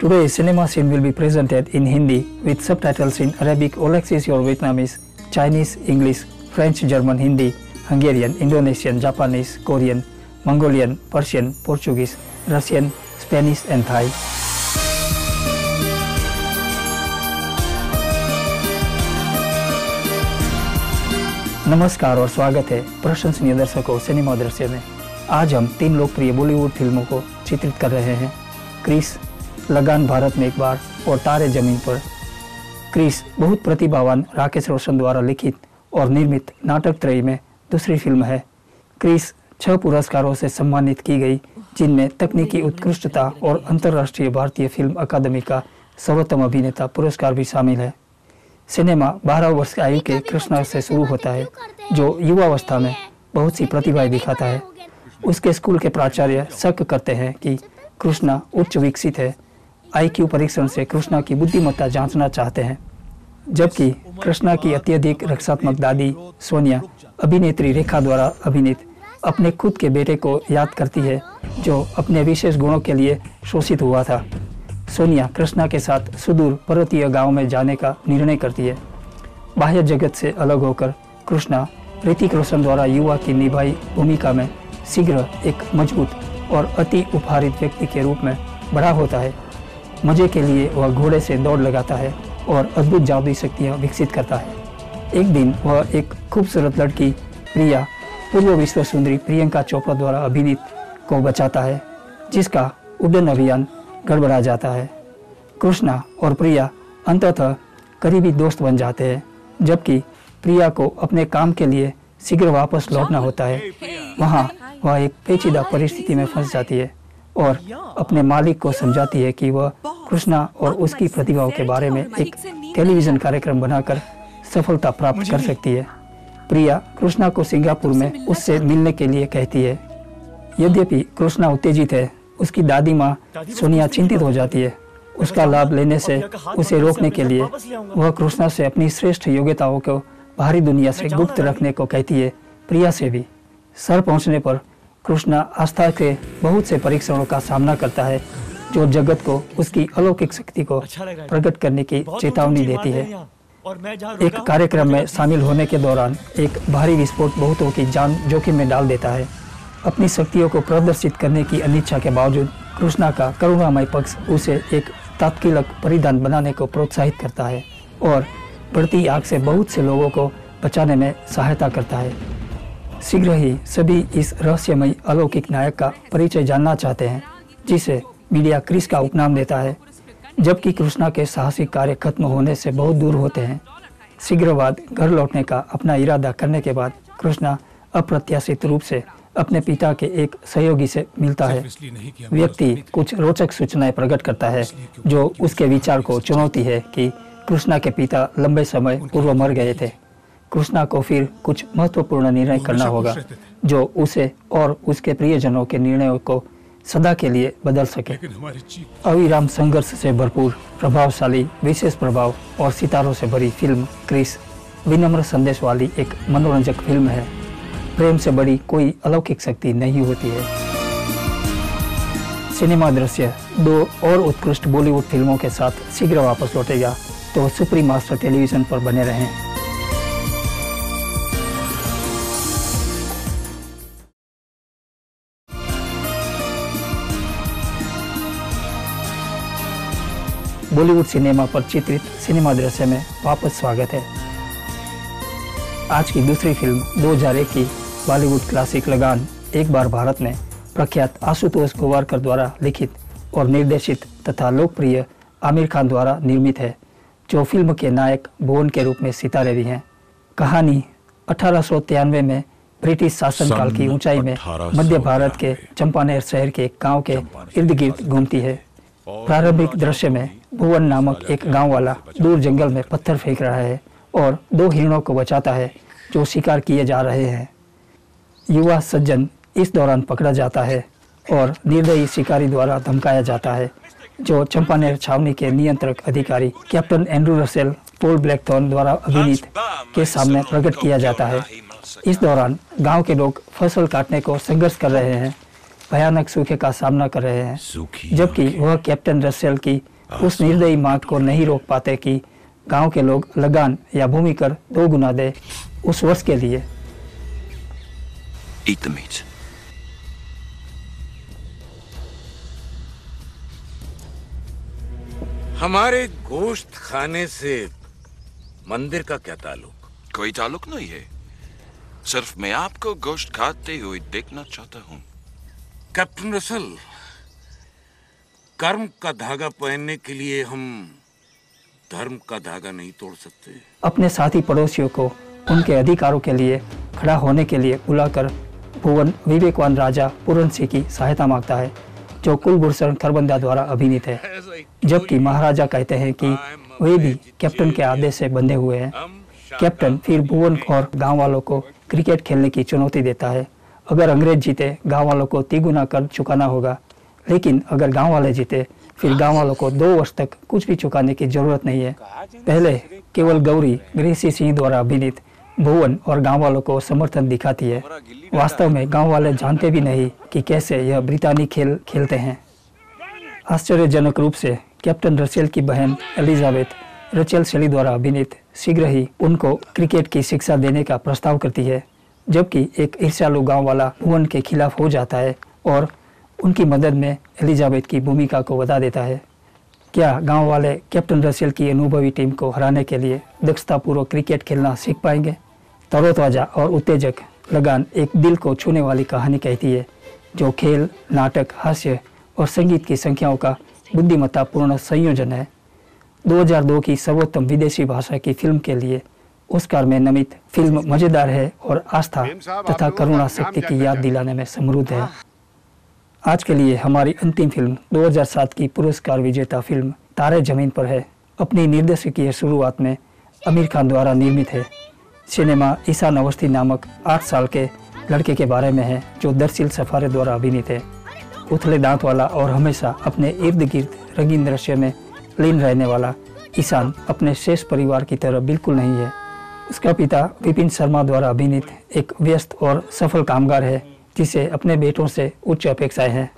Today, cinema scene will be presented in Hindi with subtitles in Arabic, Alexis or Vietnamese, Chinese, English, French, German, Hindi, Hungarian, Indonesian, Japanese, Korean, Mongolian, Persian, Portuguese, Russian, Spanish and Thai. नमस्कार और स्वागत है प्रशंसनीय दर्शकों cinema दृश्य में। आज हम 3 लोकप्रिय बॉलीवुड फिल्मों को चित्रित कर रहे हैं। क्रिस, लगान, भारत में एक बार और तारे जमीन पर। क्रिस बहुत प्रतिभावान राकेश रोशन द्वारा लिखित और निर्मित नाटक त्रयी में दूसरी फिल्म है। क्रिस 6 पुरस्कारों से सम्मानित की गई, जिनमें तकनीकी उत्कृष्टता और अंतर्राष्ट्रीय भारतीय फिल्म अकादमी का सर्वोत्तम अभिनेता पुरस्कार भी शामिल है। सिनेमा 12 वर्ष की आयु के कृष्णा से शुरू होता है, जो युवावस्था में बहुत सी प्रतिभाएं दिखाता है। उसके स्कूल के प्राचार्य शक करते हैं कि कृष्णा उच्च विकसित है। IQ परीक्षण से कृष्णा की बुद्धिमत्ता जांचना चाहते हैं, जबकि कृष्णा की अत्यधिक रक्षात्मक दादी सोनिया अभिनेत्री रेखा द्वारा अभिनीत अपने खुद के बेटे को याद करती है, जो अपने विशेष गुणों के लिए शोषित हुआ था। सोनिया कृष्णा के साथ सुदूर पर्वतीय गांव में जाने का निर्णय करती है। बाह्य जगत से अलग होकर कृष्णा ऋतिक रोशन द्वारा युवा की निभाई भूमिका में शीघ्र एक मजबूत और अति उपहारित व्यक्ति के रूप में बड़ा होता है। मजे के लिए वह घोड़े से दौड़ लगाता है और अद्भुत जादुई शक्तियाँ विकसित करता है। एक दिन वह एक खूबसूरत लड़की प्रिया, पूर्व विश्व सुंदरी प्रियंका चोपड़ा द्वारा अभिनीत को बचाता है, जिसका उड्डयन अभियान गड़बड़ा जाता है। कृष्णा और प्रिया अंततः करीबी दोस्त बन जाते हैं, जबकि प्रिया को अपने काम के लिए शीघ्र वापस लौटना होता है। वहाँ वह एक पेचीदा परिस्थिति में फंस जाती है और अपने मालिक को समझाती है कि वह कृष्णा और उसकी प्रतिभाओं के बारे में एक टेलीविजन कार्यक्रम बनाकर सफलता प्राप्त कर सकती है। प्रिया कृष्णा को सिंगापुर में उससे मिलने के लिए कहती है। यद्यपि कृष्णा उत्तेजित है, उसकी दादी माँ सोनिया चिंतित हो जाती है। उसका लाभ लेने से उसे रोकने के लिए वह कृष्णा से अपनी श्रेष्ठ योग्यताओं को बाहरी दुनिया से गुप्त रखने को कहती है। प्रिया से भी सर पहुंचने पर कृष्णा आस्था के बहुत से परीक्षणों का सामना करता है, जो जगत को उसकी अलौकिक शक्ति को प्रकट करने की चेतावनी देती है। एक कार्यक्रम में शामिल होने के दौरान एक भारी विस्फोट बहुतों की जान जोखिम में डाल देता है। अपनी शक्तियों को प्रदर्शित करने की अनिच्छा के बावजूद कृष्णा का करुणामय पक्ष उसे एक तात्कालिक परिधान बनाने को प्रोत्साहित करता है और बढ़ती आग से बहुत से लोगों को बचाने में सहायता करता है। शीघ्र ही सभी इस रहस्यमयी अलौकिक नायक का परिचय जानना चाहते हैं, जिसे मीडिया क्रिस का उपनाम देता है। जबकि कृष्णा के साहसिक कार्य खत्म होने से बहुत दूर होते हैं। शीघ्र बाद घर लौटने का अपना इरादा करने के बाद कृष्णा अप्रत्याशित रूप से अपने पिता के एक सहयोगी से मिलता है। व्यक्ति कुछ रोचक सूचनाएं प्रकट करता है, जो उसके विचार को चुनौती है कि कृष्णा के पिता लंबे समय पूर्व मर गए थे। कृष्णा को फिर कुछ महत्वपूर्ण निर्णय करना होगा, जो उसे और उसके प्रियजनों के निर्णयों को सदा के लिए बदल सके। अविराम संघर्ष से भरपूर, प्रभावशाली, विशेष प्रभाव और सितारों से भरी फिल्म क्रिस विनम्र संदेश वाली एक मनोरंजक फिल्म है। प्रेम से बड़ी कोई अलौकिक शक्ति नहीं होती है। सिनेमा दृश्य 2 और उत्कृष्ट बॉलीवुड फिल्मों के साथ शीघ्र वापस लौटेगा, तो सुप्रीम मास्टर टेलीविजन पर बने रहें। बॉलीवुड सिनेमा पर चित्रित सिनेमा दृश्य में वापस स्वागत है। आज की दूसरी फिल्म 2001 की बॉलीवुड क्लासिक लगान एक बार भारत में प्रख्यात आशुतोष गोवारकर द्वारा लिखित और निर्देशित तथा लोकप्रिय आमिर खान द्वारा निर्मित है, जो फिल्म के नायक भुवन के रूप में सितारे भी हैं। कहानी 1893 में ब्रिटिश शासनकाल की ऊंचाई में मध्य भारत के चंपानेर शहर के एक गांव के इर्द गिर्द घूमती है। प्रारंभिक दृश्य में भुवन नामक एक गांव वाला दूर जंगल में पत्थर फेंक रहा है और 2 हिरणों को बचाता है, जो शिकार किए जा रहे हैं। युवा सज्जन इस दौरान पकड़ा जाता है और निर्दयी शिकारी द्वारा धमकाया जाता है, जो चंपानेर छावनी के नियंत्रक अधिकारी captain Andrew Russell Paul Blackthorn द्वारा अभिनीत के सामने प्रकट किया जाता है। इस दौरान गांव के लोग फसल काटने को संघर्ष कर रहे हैं, भयानक सूखे का सामना कर रहे हैं, जबकि वह कैप्टन रसेल की उस निर्दयी मांग को नहीं रोक पाते कि गांव के लोग लगान या भूमि कर 2 गुना दे उस वर्ष के लिए। Eat the meat. हमारे गोश्त खाने से मंदिर का क्या ताल्लुक? कोई ताल्लुक नहीं है, सिर्फ मैं आपको गोश्त खाते हुए देखना चाहता हूँ। कैप्टन रसल, कर्म का धागा पहनने के लिए हम धर्म का धागा नहीं तोड़ सकते। अपने साथी पड़ोसियों को उनके अधिकारों के लिए खड़ा होने के लिए बुलाकर भुवन विवेकवान राजा पूरन सिंह की सहायता मांगता है, जो कुलभूषण खरबंदा द्वारा अभिनीत है, जबकि महाराजा कहते हैं कि वे भी कैप्टन के आदेश से बंधे हुए हैं। कैप्टन फिर भुवन और गांव वालों को क्रिकेट खेलने की चुनौती देता है। अगर अंग्रेज जीते गांव वालों को 3 गुना कर चुकाना होगा, लेकिन अगर गांव वाले जीते फिर गांव वालों को 2 वर्ष तक कुछ भी चुकाने की जरूरत नहीं है। पहले केवल गौरी ग्रेसी सिंह द्वारा अभिनीत भुवन और गांव वालों को समर्थन दिखाती है। वास्तव में गांव वाले जानते भी नहीं कि कैसे यह ब्रितानी खेल खेलते हैं। आश्चर्यजनक रूप से कैप्टन रसेल की बहन एलिजाबेथ रचेल शेली द्वारा अभिनीत शीघ्र ही उनको क्रिकेट की शिक्षा देने का प्रस्ताव करती है, जबकि एक ईर्ष्यालु गांव वाला भुवन के खिलाफ हो जाता है और उनकी मदद में एलिजाबेथ की भूमिका को बता देता है। क्या गांव वाले कैप्टन रसेल की अनुभवी टीम को हराने के लिए दक्षतापूर्वक क्रिकेट खेलना सीख पाएंगे? तरोताजा और उत्तेजक लगान एक दिल को छूने वाली कहानी कहती है, जो खेल, नाटक, हास्य और संगीत की संख्याओं का बुद्धिमत्तापूर्ण संयोजन है। 2002 की सर्वोत्तम विदेशी भाषा की फिल्म के लिए ऑस्कार में नामित फिल्म मजेदार है और आस्था तथा करुणा शक्ति की याद दिलाने में समृद्ध है। आज के लिए हमारी अंतिम फिल्म 2007 की पुरस्कार विजेता फिल्म तारे जमीन पर है। अपनी निर्देशकीय शुरुआत में आमिर खान द्वारा निर्मित है। सिनेमा ईशान अवस्थी नामक 8 साल के लड़के के बारे में है, जो दरअसल सफारे द्वारा अभिनीत है। उथले दांत वाला और हमेशा अपने इर्द गिर्द रंगीन दृश्य में लीन रहने वाला ईशान अपने शेष परिवार की तरह बिल्कुल नहीं है। उसका पिता विपिन शर्मा द्वारा अभिनीत एक व्यस्त और सफल कामगार है, जिसे अपने बेटों से उच्च अपेक्षाएं हैं।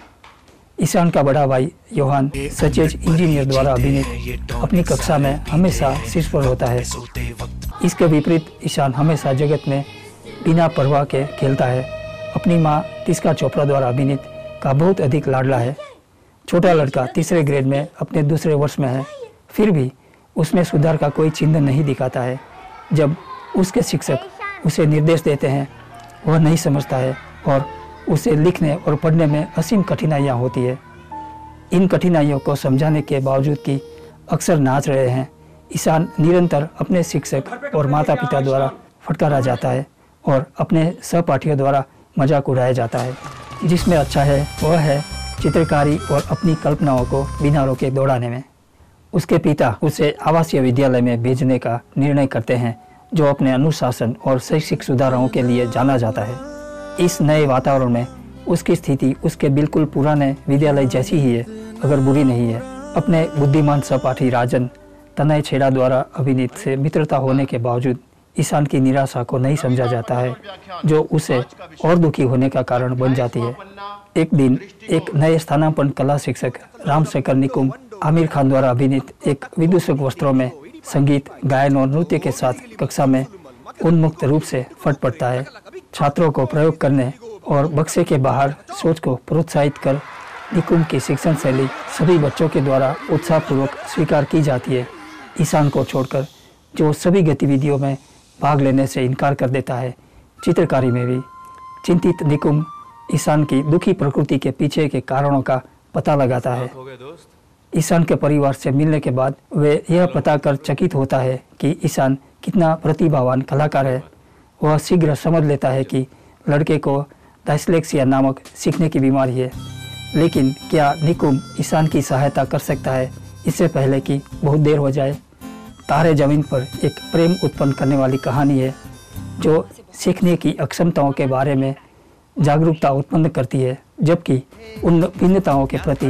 ईशान का बड़ा भाई योहान सचेज इंजीनियर द्वारा अभिनीत अपनी कक्षा में हमेशा शीर्ष पर होता है। इसके विपरीत ईशान हमेशा जगत में बिना परवाह के खेलता है। अपनी माँ तिस्का चोपड़ा द्वारा अभिनीत का बहुत अधिक लाडला है। छोटा लड़का तीसरे ग्रेड में अपने दूसरे वर्ष में है, फिर भी उसमें सुधार का कोई चिन्ह नहीं दिखाता है। जब उसके शिक्षक उसे निर्देश देते हैं, वह नहीं समझता है और उसे लिखने और पढ़ने में असीम कठिनाइयाँ होती है। इन कठिनाइयों को समझाने के बावजूद कि अक्सर नाच रहे हैं, ईशान निरंतर अपने शिक्षक और माता पिता द्वारा फटकारा जाता है और अपने सहपाठियों द्वारा मजाक उड़ाया जाता है। जिसमें अच्छा है वह है चित्रकारी और अपनी कल्पनाओं को बिना रोके दौड़ाने में। उसके पिता उसे आवासीय विद्यालय में भेजने का निर्णय करते हैं, जो अपने अनुशासन और शैक्षिक सुधारों के लिए जाना जाता है। इस नए वातावरण में उसकी स्थिति उसके बिल्कुल पुराने विद्यालय जैसी ही है, अगर बुरी नहीं है। अपने बुद्धिमान सहपाठी राजन तनय छेड़ा द्वारा अभिनीत से मित्रता होने के बावजूद ईशान की निराशा को नहीं समझा जाता है, जो उसे और दुखी होने का कारण बन जाती है। एक दिन एक नए स्थानापन्न कला शिक्षक रामशेखर निकुम आमिर खान द्वारा अभिनीत एक विदूषक वस्त्रों में संगीत, गायन और नृत्य के साथ कक्षा में उन्मुक्त रूप से फट पड़ता है। छात्रों को प्रयोग करने और बक्से के बाहर सोच को प्रोत्साहित कर निकुम की शिक्षण शैली सभी बच्चों के द्वारा उत्साहपूर्वक स्वीकार की जाती है। ईशान को छोड़कर, जो सभी गतिविधियों में भाग लेने से इनकार कर देता है। चित्रकारी में भी चिंतित निकुम ईशान की दुखी प्रकृति के पीछे के कारणों का पता लगाता है। ईशान के परिवार से मिलने के बाद वे यह पता कर चकित होता है कि ईशान कितना प्रतिभावान कलाकार है। वह शीघ्र समझ लेता है कि लड़के को डायस्लेक्सिया नामक सीखने की बीमारी है, लेकिन क्या निकुम ईशान की सहायता कर सकता है इससे पहले कि बहुत देर हो जाए। तारे जमीन पर एक प्रेम उत्पन्न करने वाली कहानी है, जो सीखने की अक्षमताओं के बारे में जागरूकता उत्पन्न करती है, जबकि उन भिन्नताओं के प्रति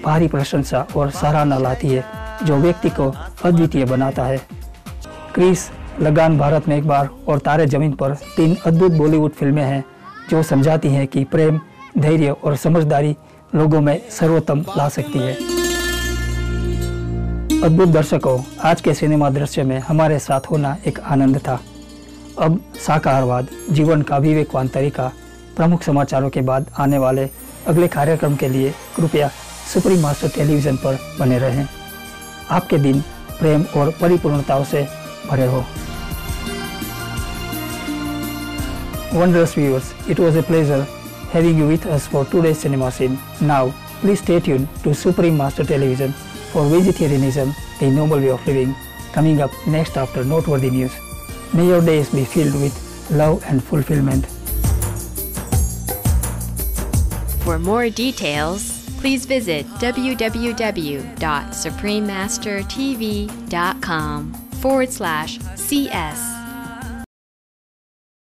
भारी प्रशंसा और सराहना लाती है, जो व्यक्ति को अद्वितीय बनाता है। क्रिस, लगान, भारत में एक बार और तारे जमीन पर 3 अद्भुत बॉलीवुड फिल्में हैं, जो समझाती हैं कि प्रेम धैर्य और समझदारी लोगों में सर्वोत्तम ला सकती है। अद्भुत दर्शकों, आज के सिनेमा दृश्य में हमारे साथ होना एक आनंद था। अब शाकाहारवाद, जीवन का विवेकवान तरीका, प्रमुख समाचारों के बाद आने वाले अगले कार्यक्रम के लिए कृपया सुप्रीम मास्टर टेलीविजन पर बने रहें। आपके दिन प्रेम और परिपूर्णताओं से भरे हो। Wondrous viewers, it was a pleasure having you with us for today's cinema scene. Now, please stay tuned to Supreme Master Television for Vegetarianism, a noble way of living, coming up next after noteworthy news. May your days be filled with love and fulfillment. For more details, please visit www.suprememastertv.com/CS